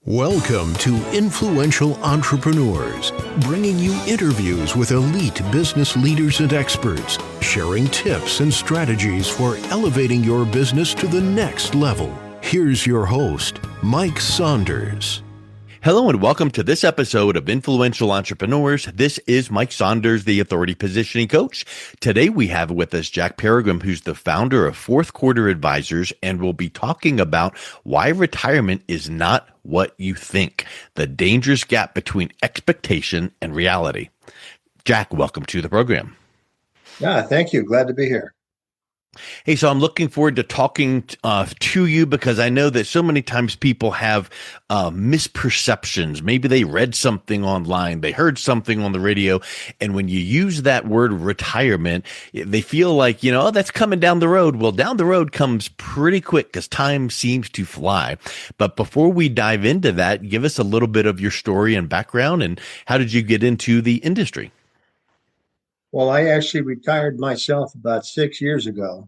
Welcome to Influential Entrepreneurs, bringing you interviews with elite business leaders and experts, sharing tips and strategies for elevating your business to the next level. Here's your host, Mike Saunders. Hello and welcome to this episode of Influential Entrepreneurs. This is Mike Saunders, the Authority Positioning Coach. Today we have with us Jack Peregrim, who's the founder of Fourth Quarter Advisors, and we'll be talking about why retirement is not what you think, the dangerous gap between expectation and reality. Jack, welcome to the program. Yeah, thank you. Glad to be here. Hey, so I'm looking forward to talking to you because I know that so many times people have misperceptions. Maybe they read something online, they heard something on the radio, and when you use that word retirement, they feel like, oh, that's coming down the road. Well, down the road comes pretty quick because time seems to fly. But before we dive into that, give us a little bit of your story and background, and how did you get into the industry? Well, I actually retired myself about 6 years ago,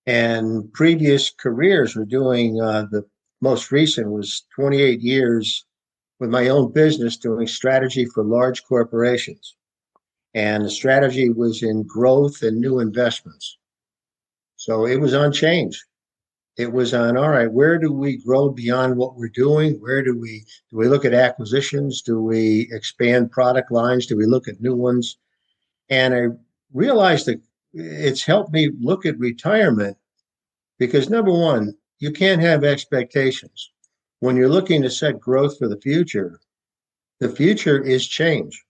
and previous careers were doing the most recent was 28 years with my own business doing strategy for large corporations. And the strategy was in growth and new investments. So it was on change. It was on, all right, where do we grow beyond what we're doing? Where do we look at acquisitions? Do we expand product lines? Do we look at new ones? And I realized that it's helped me look at retirement because, number one, you can't have expectations. When you're looking to set growth for the future is change.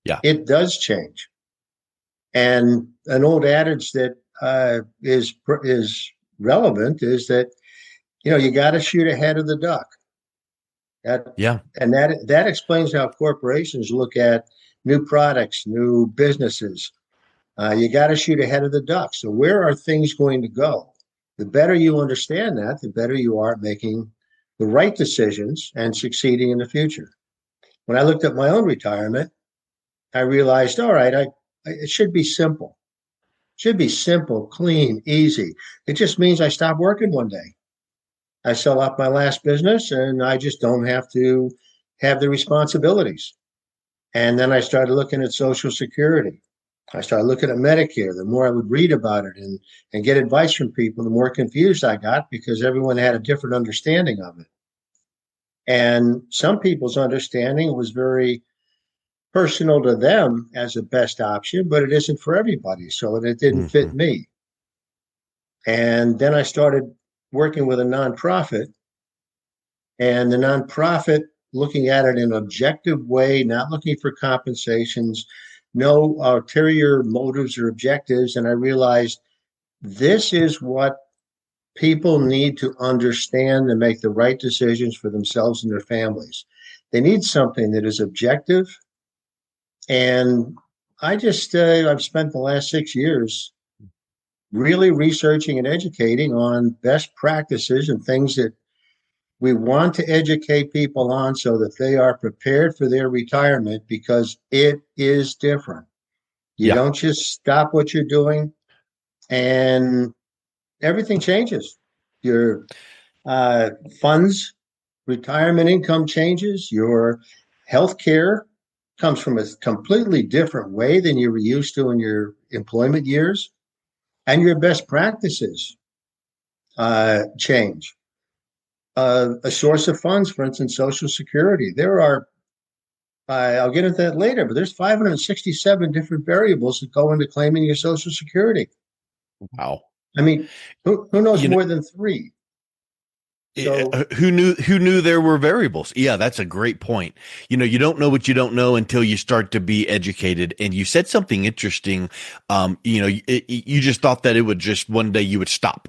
Yeah, it does change. And an old adage that is relevant is that, you got to shoot ahead of the duck. And that explains how corporations look at new products, new businesses. You got to shoot ahead of the duck. So where are things going to go? The better you understand that, the better you are at making the right decisions and succeeding in the future. When I looked at my own retirement, I realized, all right, it should be simple. It should be simple, clean, easy. It just means I stop working one day. I sell off my last business and I just don't have to have the responsibilities. And then I started looking at Social Security. I started looking at Medicare. The more I would read about it and get advice from people, the more confused I got because everyone had a different understanding of it. And some people's understanding was very personal to them as a best option, but it isn't for everybody. So it didn't fit me. And then I started working with a nonprofit, and the nonprofit looking at it in an objective way, not looking for compensations, no ulterior motives or objectives. And I realized this is what people need to understand and make the right decisions for themselves and their families. They need something that is objective. And I've spent the last 6 years really researching and educating on best practices and things that we want to educate people on so that they are prepared for their retirement because it is different. You don't just stop what you're doing and everything changes. Your funds, retirement income changes. Your health care comes from a completely different way than you were used to in your employment years. And your best practices change. A source of funds, for instance, Social Security. There are, I'll get into that later, but there's 567 different variables that go into claiming your Social Security. Wow. I mean, who knows more than three? So, who knew there were variables? Yeah, that's a great point. You don't know what you don't know until you start to be educated. And you said something interesting. You just thought that it would just one day you would stop.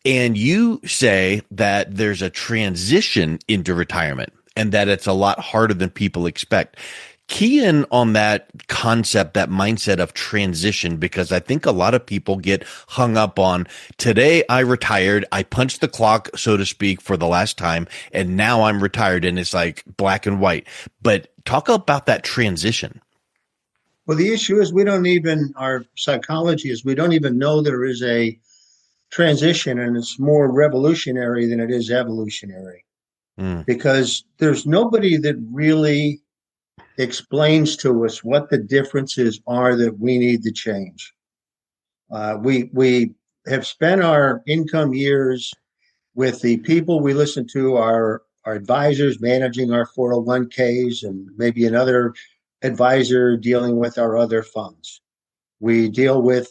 And you say that there's a transition into retirement and that it's a lot harder than people expect. Key in on that concept, that mindset of transition, because I think a lot of people get hung up on today I retired, I punched the clock, so to speak, for the last time, and now I'm retired and it's like black and white. But talk about that transition. Well, the issue is our psychology is we don't even know there is a transition, and it's more revolutionary than it is evolutionary. Mm. because there's nobody that really explains to us what the differences are that we need to change. We have spent our income years with the people we listen to, our advisors managing our 401ks, and maybe another advisor dealing with our other funds. We deal with,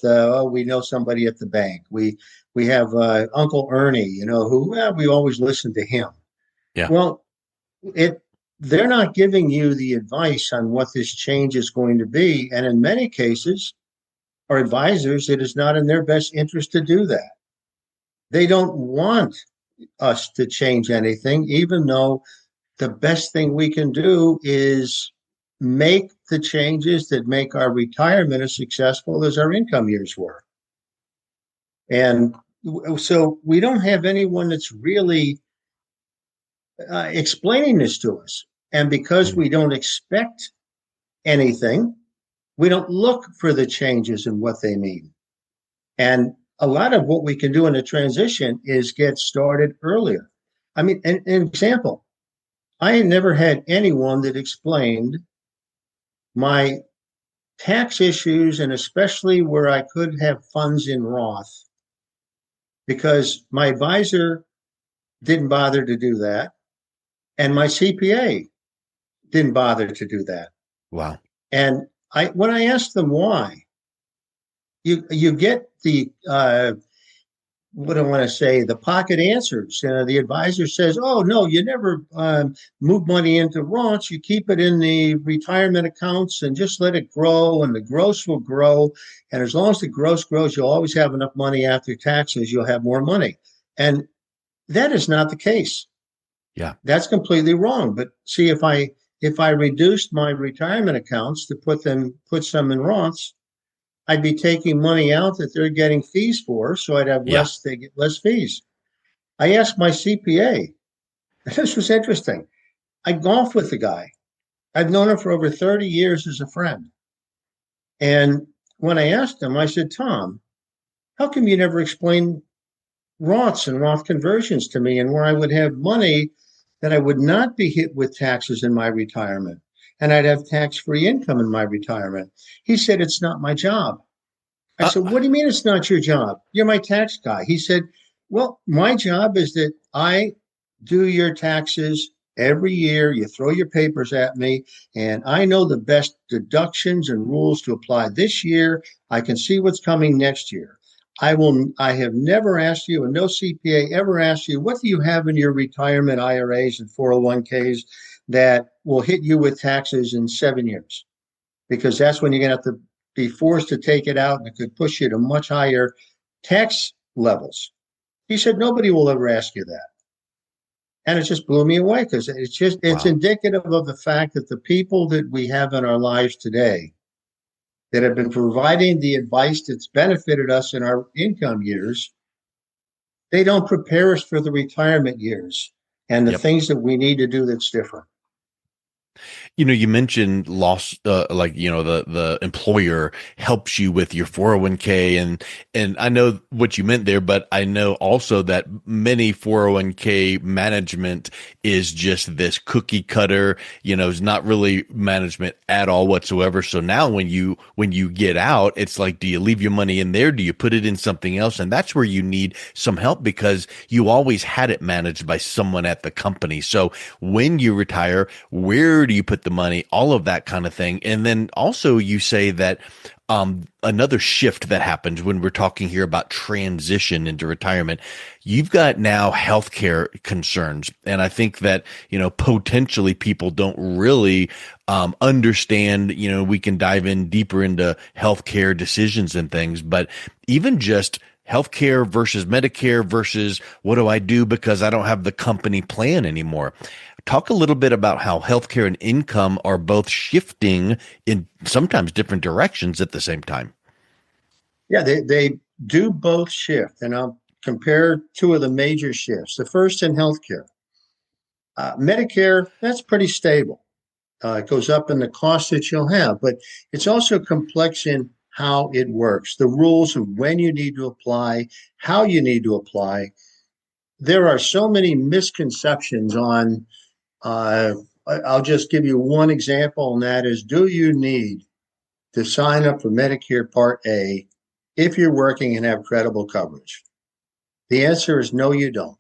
we know somebody at the bank. We have Uncle Ernie, who we always listen to him. Yeah. Well, they're not giving you the advice on what this change is going to be, and in many cases, our advisors, it is not in their best interest to do that. They don't want us to change anything, even though the best thing we can do is make the changes that make our retirement as successful as our income years were. And so we don't have anyone that's really explaining this to us. And because we don't expect anything, we don't look for the changes and what they mean. And a lot of what we can do in the transition is get started earlier. I mean, an example, I had never had anyone that explained my tax issues, and especially where I could have funds in Roth, because my advisor didn't bother to do that, and my CPA didn't bother to do that. Wow. And when I asked them why, you get the what I want to say, the pocket answers. The advisor says, "Oh no, you never move money into Roths. You keep it in the retirement accounts and just let it grow, and the gross will grow. And as long as the gross grows, you'll always have enough money after taxes. You'll have more money." And that is not the case. Yeah, that's completely wrong. But see, if I reduced my retirement accounts to put some in Roths, I'd be taking money out that they're getting fees for, so I'd have less. They get less fees. I asked my CPA. This was interesting. I golf with the guy. I've known him for over 30 years as a friend. And when I asked him, I said, "Tom, how come you never explain Roths and Roth conversions to me, and where I would have money that I would not be hit with taxes in my retirement, and I'd have tax-free income in my retirement?" He said, "It's not my job." I said, "What do you mean it's not your job? You're my tax guy." He said, "Well, my job is that I do your taxes every year. You throw your papers at me, and I know the best deductions and rules to apply this year. I can see what's coming next year. I have never asked you, and no CPA ever asked you, what do you have in your retirement IRAs and 401ks that will hit you with taxes in 7 years? Because that's when you're going to have to be forced to take it out, and it could push you to much higher tax levels." He said, "Nobody will ever ask you that." And it just blew me away, because it's indicative of the fact that the people that we have in our lives today that have been providing the advice that's benefited us in our income years, they don't prepare us for the retirement years and the things that we need to do that's different. You mentioned loss, the employer helps you with your 401k, and I know what you meant there, but I know also that many 401k management is just this cookie cutter, is not really management at all whatsoever. So now when you get out, it's like, do you leave your money in there? Do you put it in something else? And that's where you need some help, because you always had it managed by someone at the company. So when you retire, where do you put the money, all of that kind of thing? And then also you say that another shift that happens when we're talking here about transition into retirement, you've got now healthcare concerns. And I think that, potentially people don't really understand, we can dive in deeper into healthcare decisions and things, but even just healthcare versus Medicare versus what do I do because I don't have the company plan anymore. Talk a little bit about how healthcare and income are both shifting in sometimes different directions at the same time. Yeah, they do both shift. And I'll compare two of the major shifts. The first in healthcare. Medicare, that's pretty stable. It goes up in the cost that you'll have, but it's also complex in how it works, the rules of when you need to apply, how you need to apply. there are so many misconceptions on, I'll just give you one example, and that is, do you need to sign up for Medicare Part A if you're working and have credible coverage? The answer is no, you don't.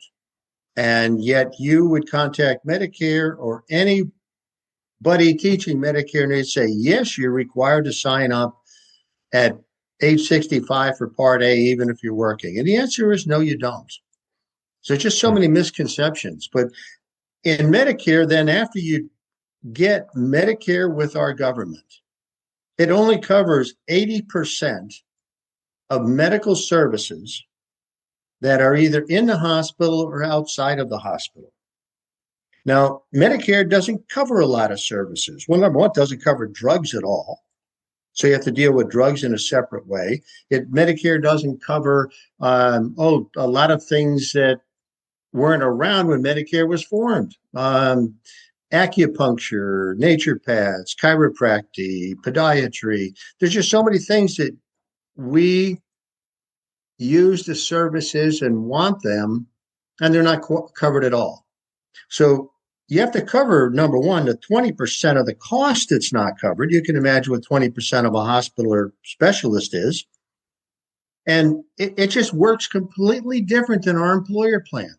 And yet you would contact Medicare or anybody teaching Medicare, and they'd say, yes, you're required to sign up at age 65 for Part A, even if you're working. And the answer is no, you don't. So just so many misconceptions. But in Medicare, then after you get Medicare with our government, it only covers 80% of medical services that are either in the hospital or outside of the hospital. Now, Medicare doesn't cover a lot of services. Well, number one, it doesn't cover drugs at all. So you have to deal with drugs in a separate way. Medicare doesn't cover, a lot of things that weren't around when Medicare was formed. Acupuncture, naturopaths, chiropractic, podiatry. There's just so many things that we use the services and want them, and they're not covered at all. So you have to cover, number one, the 20% of the cost that's not covered. You can imagine what 20% of a hospital or specialist is. And it just works completely different than our employer plan.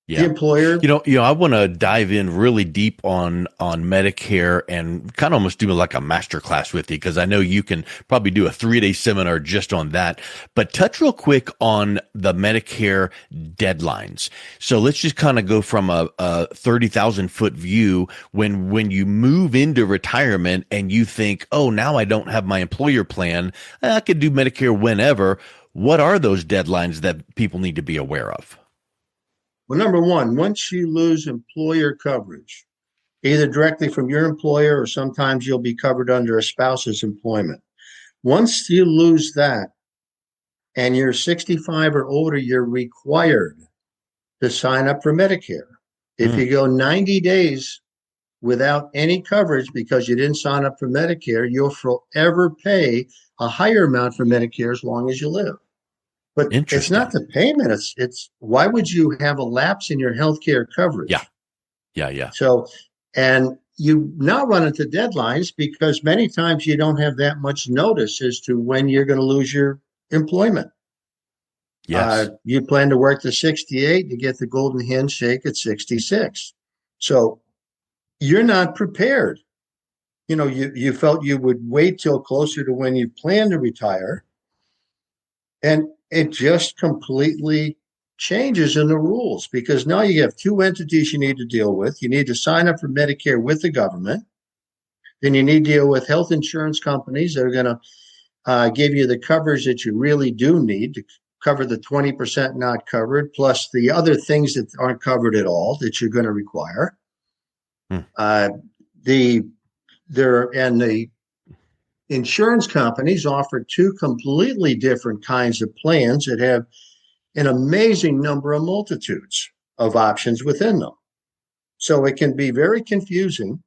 Yeah. The employer, I want to dive in really deep on Medicare and kind of almost do like a master class with you, because I know you can probably do a 3-day seminar just on that. But touch real quick on the Medicare deadlines. So let's just kind of go from a 30,000 foot view when you move into retirement and you think, oh, now I don't have my employer plan, I could do Medicare whenever. What are those deadlines that people need to be aware of? well, number one, once you lose employer coverage, either directly from your employer or sometimes you'll be covered under a spouse's employment. Once you lose that and you're 65 or older, you're required to sign up for Medicare. If you go 90 days without any coverage because you didn't sign up for Medicare, you'll forever pay a higher amount for Medicare as long as you live. But it's not the payment. It's why would you have a lapse in your healthcare coverage? Yeah. So, and you now run into deadlines because many times you don't have that much notice as to when you're going to lose your employment. Yes. You plan to work to 68 to get the golden handshake at 66. So you're not prepared. You felt you would wait till closer to when you plan to retire. And it just completely changes in the rules because now you have two entities you need to deal with. You need to sign up for Medicare with the government. Then you need to deal with health insurance companies that are going to give you the coverage that you really do need to cover the 20% not covered, plus the other things that aren't covered at all that you're going to require. The insurance companies offer two completely different kinds of plans that have an amazing number of multitudes of options within them. So it can be very confusing.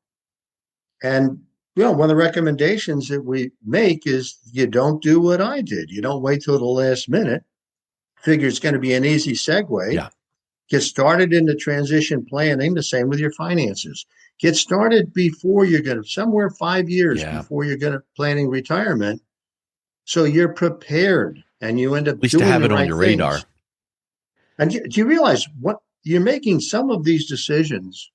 And one of the recommendations that we make is you don't do what I did. You don't wait till the last minute. Figure it's going to be an easy segue. Yeah. Get started in the transition planning, the same with your finances. Get started before you're going to, somewhere 5 years before you're going to planning retirement. So you're prepared and you end up at least doing to have it the on right your things. radar. And do you realize what you're making some of these decisions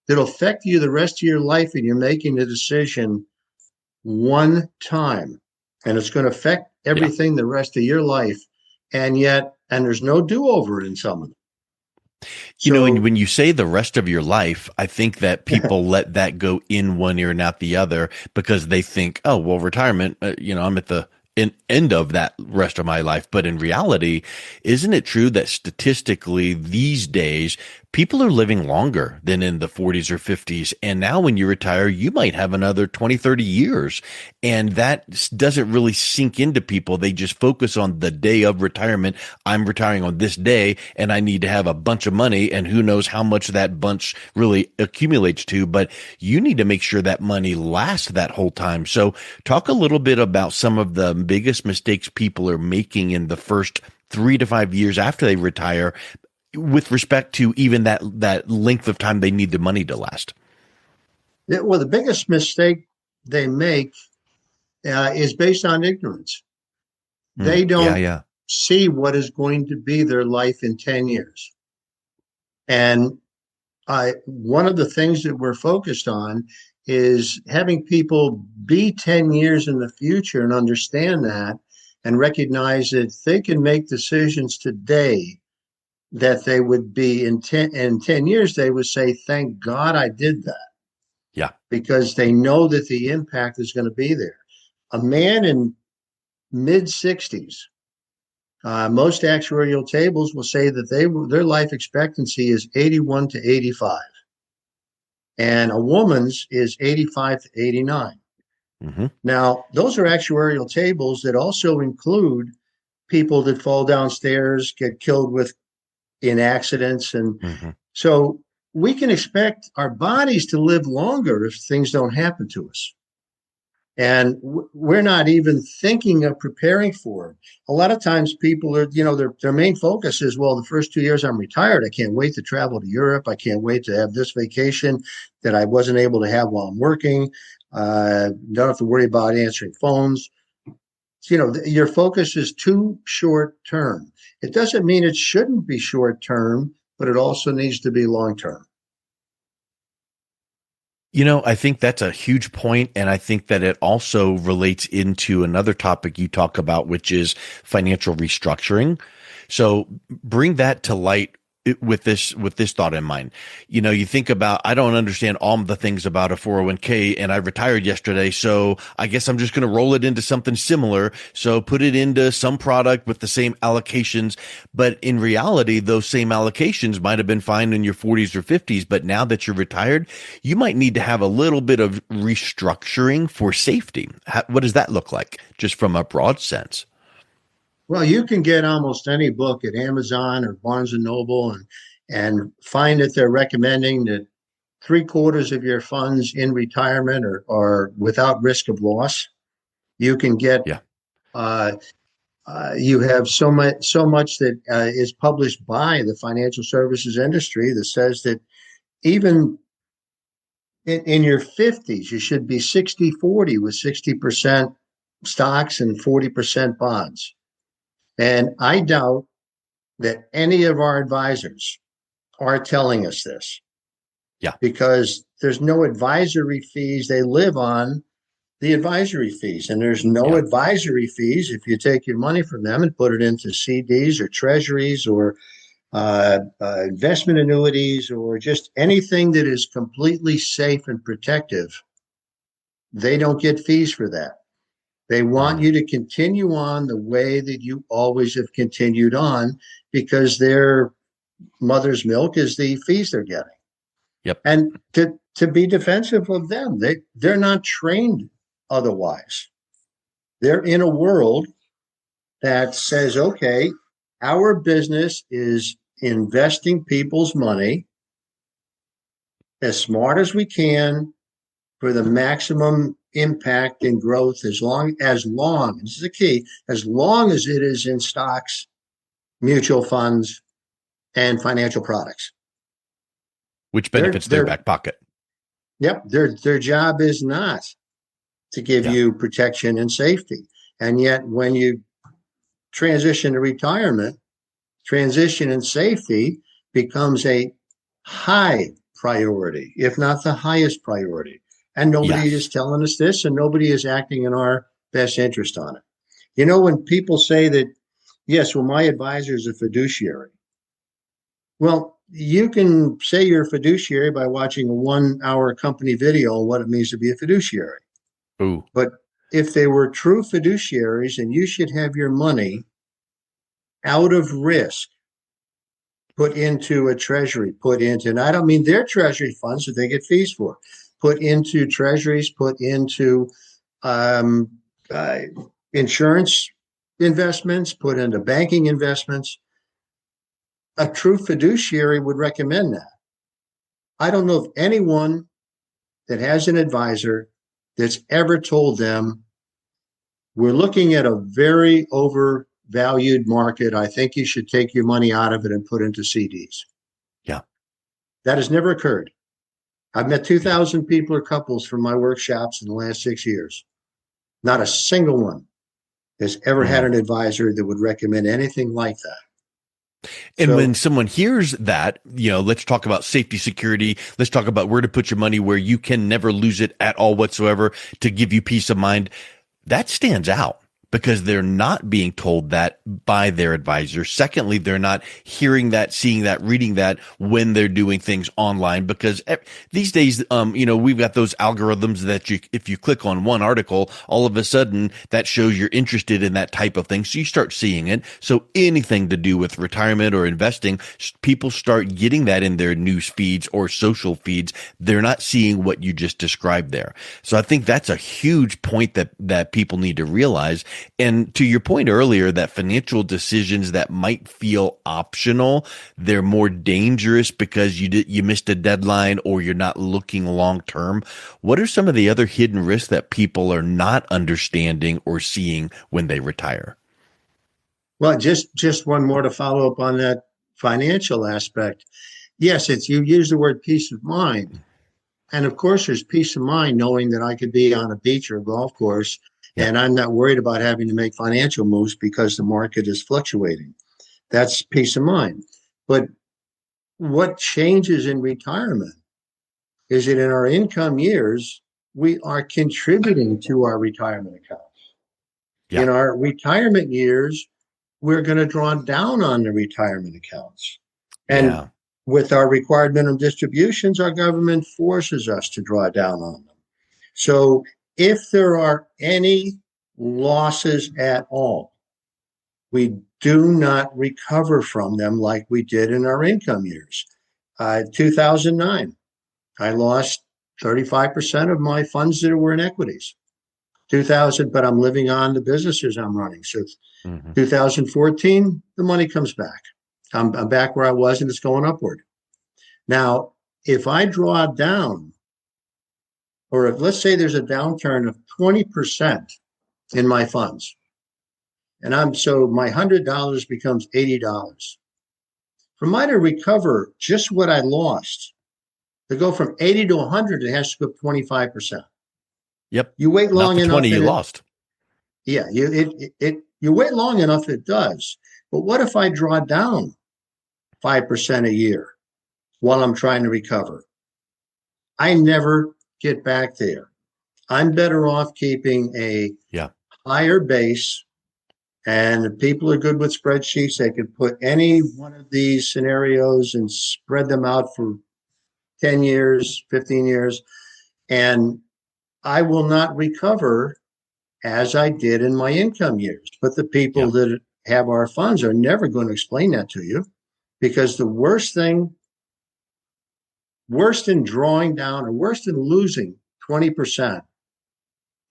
that'll affect you the rest of your life, and you're making the decision one time and it's going to affect everything the rest of your life. And there's no do-over in some of them. When you say the rest of your life, I think that people let that go in one ear and out the other because they think, oh, well, retirement, I'm at the end of that rest of my life. But in reality, isn't it true that statistically these days, people are living longer than in the 40s or 50s. And now when you retire, you might have another 20, 30 years. And that doesn't really sink into people. They just focus on the day of retirement. I'm retiring on this day and I need to have a bunch of money, and who knows how much that bunch really accumulates to, but you need to make sure that money lasts that whole time. So talk a little bit about some of the biggest mistakes people are making in the first 3 to 5 years after they retire, with respect to even that length of time they need the money to last? Well, the biggest mistake they make is based on ignorance. They Yeah, don't yeah. see what is going to be their life in 10 years. And one of the things that we're focused on is having people be 10 years in the future and understand that and recognize that they can make decisions today that they would be in 10 years, they would say, thank God I did that, Yeah. because they know that the impact is going to be there. A man in mid 60s, most actuarial tables will say that their life expectancy is 81 to 85, and a woman's is 85 to 89. Mm-hmm. Now, those are actuarial tables that also include people that fall downstairs, get killed in accidents. And Mm-hmm. so we can expect our bodies to live longer if things don't happen to us. And we're not even thinking of preparing for it. A lot of times people are, their main focus is, well, the first 2 years I'm retired, I can't wait to travel to Europe. I can't wait to have this vacation that I wasn't able to have while I'm working. Don't have to worry about answering phones. Your focus is too short term. It doesn't mean it shouldn't be short term, but it also needs to be long term. I think that's a huge point, and I think that it also relates into another topic you talk about, which is financial restructuring. So bring that to light with this thought in mind. You think about, I don't understand all the things about a 401k, and I retired yesterday, so I guess I'm just going to roll it into something similar. So put it into some product with the same allocations. But in reality, those same allocations might have been fine in your 40s or 50s, but now that you're retired, you might need to have a little bit of restructuring for safety. What does that look like, just from a broad sense? Well, you can get almost any book at Amazon or Barnes and Noble and find that they're recommending that 3/4 of your funds in retirement are without risk of loss. You can get Yeah. You have so much that is published by the financial services industry that says that even in your 50s, you should be 60/40, with 60% stocks and 40% bonds. And I doubt that any of our advisors are telling us this, Yeah. because there's no advisory fees. They live on the advisory fees, and there's no Yeah. advisory fees if you take your money from them and put it into CDs or treasuries or investment annuities or just anything that is completely safe and protective. They don't get fees for that. They want you to continue on the way that you always have continued on, because their mother's milk is the fees they're getting. Yep. And to be defensive of them, they're not trained otherwise. They're in a world that says, okay, our business is investing people's money as smart as we can for the maximum impact and growth, as long, this is the key, as long as it is in stocks, mutual funds, and financial products. Which benefits their back pocket. Yep. Their job is not to give you protection and safety. And yet when you transition to retirement, transition and safety becomes a high priority, if not the highest priority. And nobody is telling us this, and nobody is acting in our best interest on it. When people say that, yes, well, my advisor is a fiduciary. Well, you can say you're a fiduciary by watching a 1-hour company video on what it means to be a fiduciary. Ooh. But if they were true fiduciaries, and you should have your money out of risk put into a treasury, and I don't mean their treasury funds that they get fees for, put into treasuries, put into insurance investments, put into banking investments. A true fiduciary would recommend that. I don't know of anyone that has an advisor that's ever told them, we're looking at a very over valued market, I think you should take your money out of it and put into CDs. Yeah. That has never occurred. I've met 2,000 people or couples from my workshops in the last 6 years. Not a single one has ever had an advisor that would recommend anything like that. And So, when someone hears that, let's talk about safety, security. Let's talk about where to put your money where you can never lose it at all whatsoever to give you peace of mind. That stands out because they're not being told that by their advisor. Secondly, they're not hearing that, seeing that, reading that when they're doing things online, because these days, we've got those algorithms that if you click on one article, all of a sudden that shows you're interested in that type of thing. So you start seeing it. So anything to do with retirement or investing, people start getting that in their news feeds or social feeds. They're not seeing what you just described there. So I think that's a huge point that people need to realize. And to your point earlier, that financial decisions that might feel optional, they're more dangerous because you missed a deadline or you're not looking long term. What are some of the other hidden risks that people are not understanding or seeing when they retire? well, just one more to follow up on that financial aspect. Yes, you use the word peace of mind. And of course, there's peace of mind knowing that I could be on a beach or a golf course and I'm not worried about having to make financial moves because the market is fluctuating. That's peace of mind. But what changes in retirement is that in our income years, we are contributing to our retirement accounts. Yeah. In our retirement years, we're going to draw down on the retirement accounts. And with our required minimum distributions, our government forces us to draw down on them. So if there are any losses at all, we do not recover from them like we did in our income years. 2009, I lost 35% of my funds that were in equities. 2000, but I'm living on the businesses I'm running. So 2014, the money comes back. I'm back where I was and it's going upward. Now, if I draw down, or if let's say there's a downturn of 20% in my funds, and so my $100 becomes $80. For me to recover just what I lost, to go from 80 to 100, it has to go up 25%. Yep. You wait long enough. Not the 20 you lost. Yeah, you wait long enough, it does. But what if I draw down 5% a year while I'm trying to recover? I never get back there. I'm better off keeping a higher base. And if people are good with spreadsheets, they can put any one of these scenarios and spread them out for 10 years, 15 years. And I will not recover as I did in my income years. But the people that have our funds are never going to explain that to you, because the worst than drawing down or worse than losing 20%,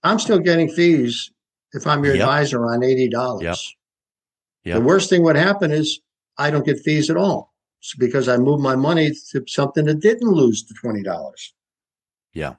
I'm still getting fees if I'm your advisor on $80. The worst thing would happen is I don't get fees at all. It's because I moved my money to something that didn't lose the $20. Yeah.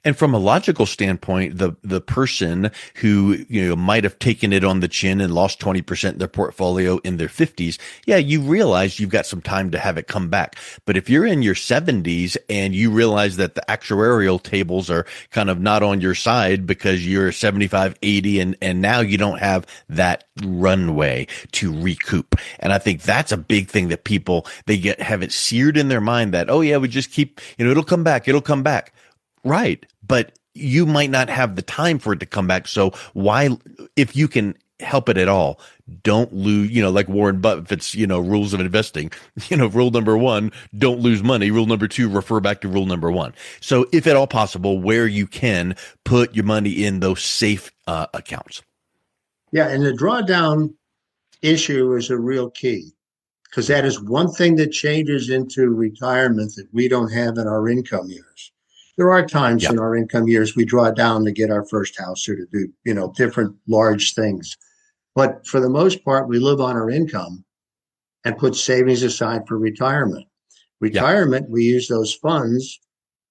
And from a logical standpoint, the person who, might have taken it on the chin and lost 20% of their portfolio in their 50s, you realize you've got some time to have it come back. But if you're in your 70s and you realize that the actuarial tables are kind of not on your side because you're 75, 80, and now you don't have that runway to recoup. And I think that's a big thing that people, have it seared in their mind that, we just keep, it'll come back. Right. But you might not have the time for it to come back. So why, if you can help it at all, don't lose, like Warren Buffett's, rules of investing, rule number 1, don't lose money. Rule number 2, refer back to rule number 1. So if at all possible, where you can, put your money in those safe accounts. Yeah. And the drawdown issue is a real key, because that is one thing that changes into retirement that we don't have in our income years. There are times in our income years we draw down to get our first house or to do, different large things. But for the most part, we live on our income and put savings aside for retirement. Retirement, we use those funds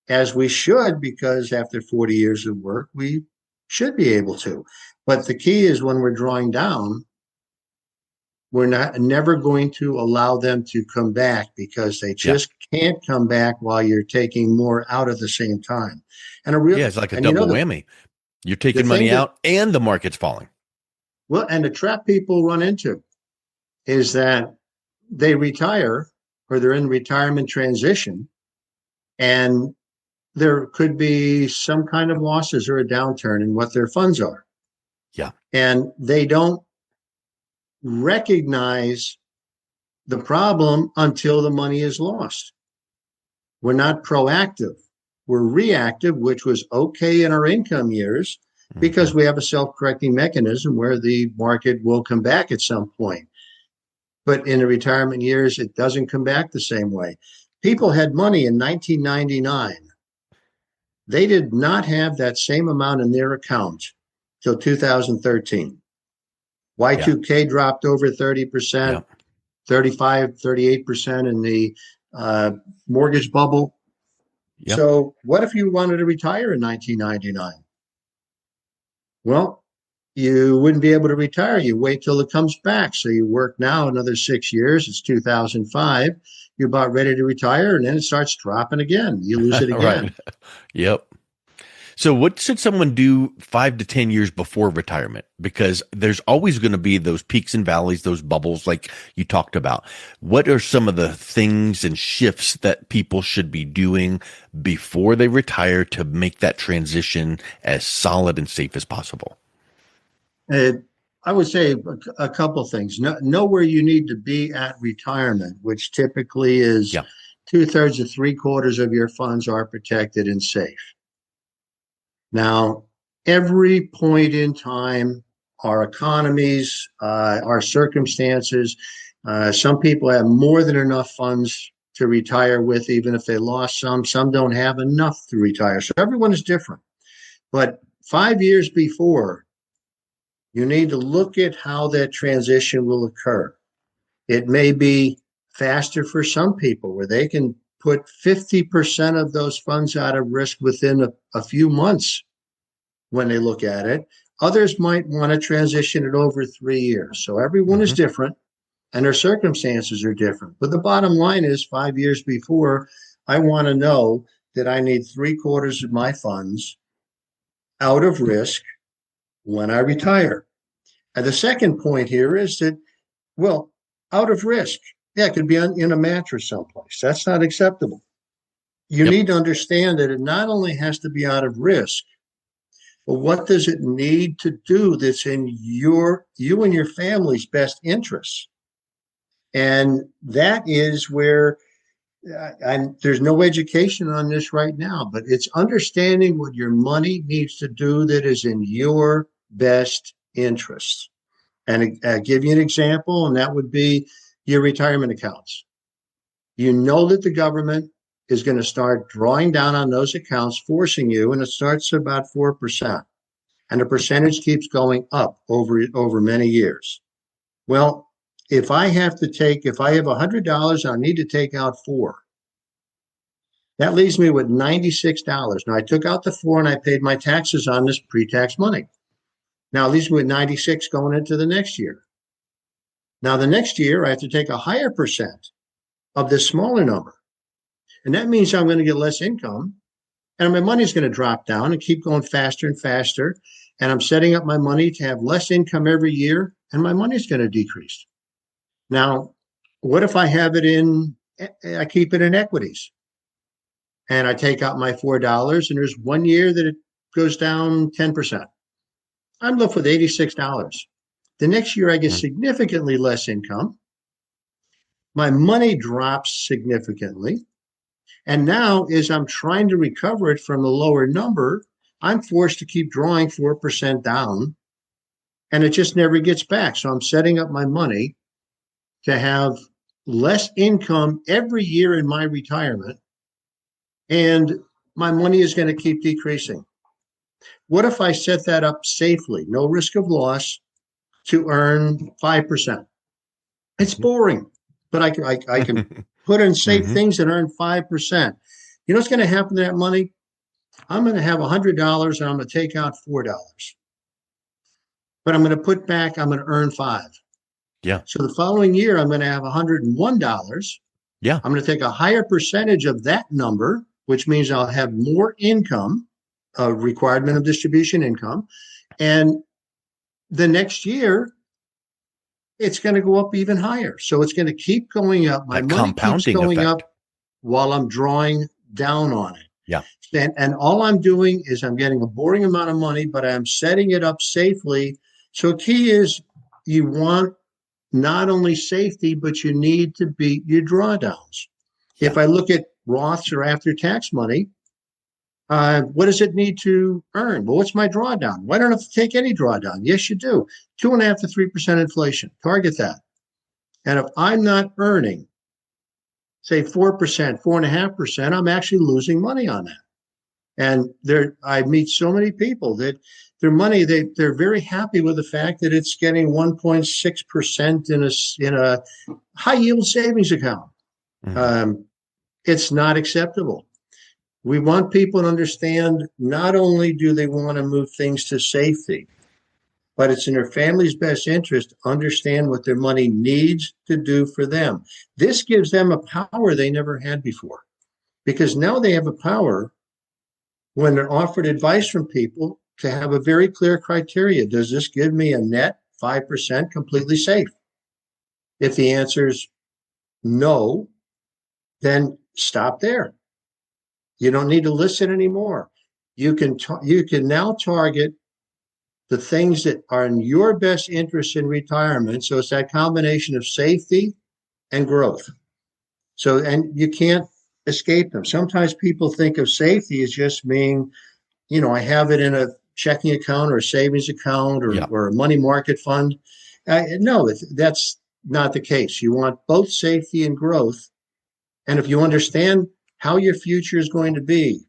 as we should, because after 40 years of work, we should be able to. But the key is when we're drawing down, we're never going to allow them to come back because they Yeah. just can't come back while you're taking more out at the same time. And a real, Yeah. It's like a and you know, double whammy. You're the taking thing money that, out and the market's falling. well, and the trap people run into is that they retire or they're in retirement transition, and there could be some kind of losses or a downturn in what their funds are. Yeah. And they don't recognize the problem until the money is lost. We're not proactive. We're reactive, which was okay in our income years because we have a self-correcting mechanism where the market will come back at some point. But in the retirement years, it doesn't come back the same way. People had money in 1999. They did not have that same amount in their account till 2013. Yeah. Y2K dropped over 30%, Yeah. 35, 38% in the mortgage bubble. Yep. So what if you wanted to retire in 1999? Well, you wouldn't be able to retire. You wait till it comes back. So you work now another 6 years. It's 2005. You're about ready to retire, and then it starts dropping again. You lose it Right. again. Yep. So what should someone do 5 to 10 years before retirement? Because there's always going to be those peaks and valleys, those bubbles like you talked about. What are some of the things and shifts that people should be doing before they retire to make that transition as solid and safe as possible? I would say a couple things. Know where you need to be at retirement, which typically is Yeah. 2/3 to 3/4 of your funds are protected and safe. Now, every point in time, our economies, our circumstances, some people have more than enough funds to retire with, even if they lost some. Some don't have enough to retire. So everyone is different. But 5 years before, you need to look at how that transition will occur. It may be faster for some people where they can put 50% of those funds out of risk within a few months when they look at it. Others might want to transition it over 3 years. So everyone is Mm-hmm. different and their circumstances are different. But the bottom line is 5 years before, I want to know that I need 3/4 of my funds out of risk when I retire. And the second point here is that, well, out of risk. Yeah, it could be in a mattress someplace. That's not acceptable. You Yep. need to understand that it not only has to be out of risk, but what does it need to do that's in you and your family's best interests? And that is where there's no education on this right now, but it's understanding what your money needs to do that is in your best interests. And I'll give you an example, and that would be your retirement accounts. You know that the government is going to start drawing down on those accounts, forcing you, and it starts at about 4%. And the percentage keeps going up over many years. Well, if I have $100, I need to take out $4. That leaves me with $96. Now I took out the 4 and I paid my taxes on this pre-tax money. Now it leaves me with 96 going into the next year. Now the next year I have to take a higher percent of this smaller number. And that means I'm going to get less income and my money's going to drop down and keep going faster and faster. And I'm setting up my money to have less income every year and my money's going to decrease. Now, what if I keep it in equities and I take out my $4 and there's 1 year that it goes down 10%. I'm left with $86. The next year I get significantly less income. My money drops significantly. And now, as I'm trying to recover it from a lower number, I'm forced to keep drawing 4% down, and it just never gets back. So I'm setting up my money to have less income every year in my retirement, and my money is going to keep decreasing. What if I set that up safely, no risk of loss, to earn 5%? It's boring, but I can put in safe things and earn 5%. You know what's going to happen to that money? I'm going to have $100 and I'm going to take out $4. But I'm going to earn 5. Yeah. So the following year, I'm going to have $101. Yeah. I'm going to take a higher percentage of that number, which means I'll have more income, a requirement of distribution income. And the next year, it's going to go up even higher. So it's going to keep going up. My That money keeps compounding going effect. up while I'm drawing down on it. Yeah. And all I'm doing is I'm getting a boring amount of money, but I'm setting it up safely. So key is you want not only safety, but you need to beat your drawdowns. Yeah. If I look at Roths or after tax money, what does it need to earn? Well, what's my drawdown? Why don't I have to take any drawdown? Yes, you do. 2.5% to 3% inflation. Target that. And if I'm not earning, say 4%, 4.5%, I'm actually losing money on that. And I meet so many people that their money, they're very happy with the fact that it's getting 1.6% in a high yield savings account. Mhm. It's not acceptable. We want people to understand not only do they want to move things to safety, but it's in their family's best interest to understand what their money needs to do for them. This gives them a power they never had before, because now they have a power when they're offered advice from people to have a very clear criteria. Does this give me a net 5% completely safe? If the answer is no, then stop there. You don't need to listen anymore. You can now target the things that are in your best interest in retirement. So it's that combination of safety and growth. So, and you can't escape them. Sometimes people think of safety as just being, I have it in a checking account or a savings account Yeah. or a money market fund. No, that's not the case. You want both safety and growth. And if you understand how your future is going to be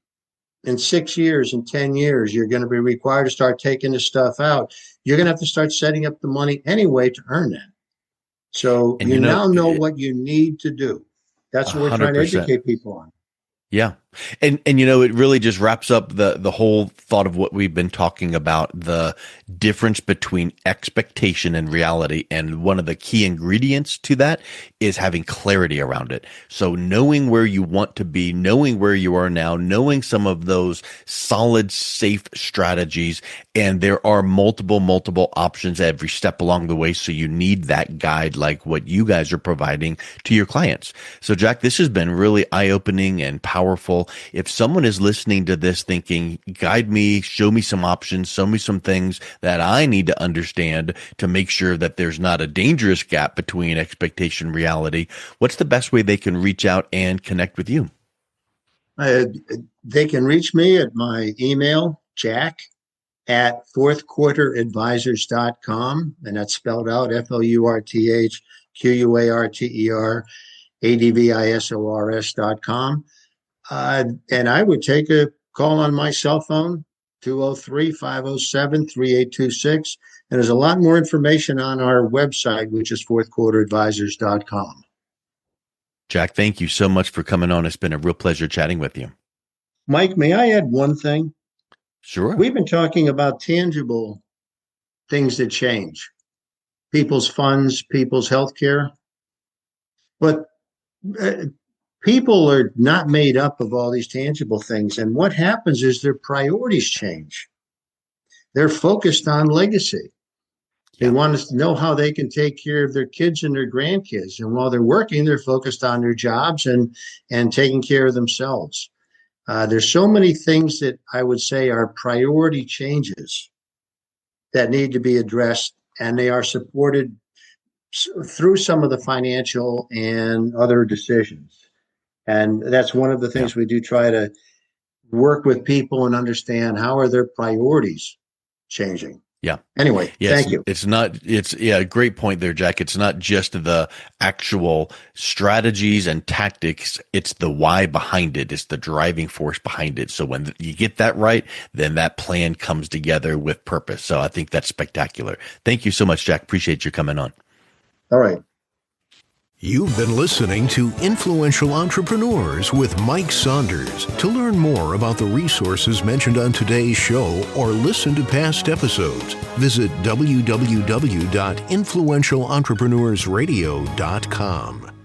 in 6 years, in 10 years, you're going to be required to start taking this stuff out. You're going to have to start setting up the money anyway to earn that. So And you now know what you need to do. That's what we're trying to 100%. educate people on. Yeah. And it really just wraps up the whole thought of what we've been talking about, the difference between expectation and reality. And one of the key ingredients to that is having clarity around it. So knowing where you want to be, knowing where you are now, knowing some of those solid, safe strategies. And there are multiple options every step along the way. So you need that guide like what you guys are providing to your clients. So Jack, this has been really eye-opening and powerful. If someone is listening to this thinking, guide me, show me some options, show me some things that I need to understand to make sure that there's not a dangerous gap between expectation and reality, what's the best way they can reach out and connect with you? They can reach me at my email, jack @fourthquarteradvisors.com, and that's spelled out FLURTHQUARTERADVISORS.com. And I would take a call on my cell phone, 203-507-3826. And there's a lot more information on our website, which is fourthquarteradvisors.com. Jack, thank you so much for coming on. It's been a real pleasure chatting with you. Mike, may I add one thing? Sure. We've been talking about tangible things that change, people's funds, people's health care. But people are not made up of all these tangible things. And what happens is their priorities change. They're focused on legacy. They want to know how they can take care of their kids and their grandkids. And while they're working, they're focused on their jobs and taking care of themselves. There's so many things that I would say are priority changes that need to be addressed, and they are supported through some of the financial and other decisions. And that's one of the things we do, try to work with people and understand how are their priorities changing. Yeah. Anyway, thank you. It's great point there, Jack. It's not just the actual strategies and tactics. It's the why behind it. It's the driving force behind it. So when you get that right, then that plan comes together with purpose. So I think that's spectacular. Thank you so much, Jack. Appreciate you coming on. All right. You've been listening to Influential Entrepreneurs with Mike Saunders. To learn more about the resources mentioned on today's show or listen to past episodes, visit www.influentialentrepreneursradio.com.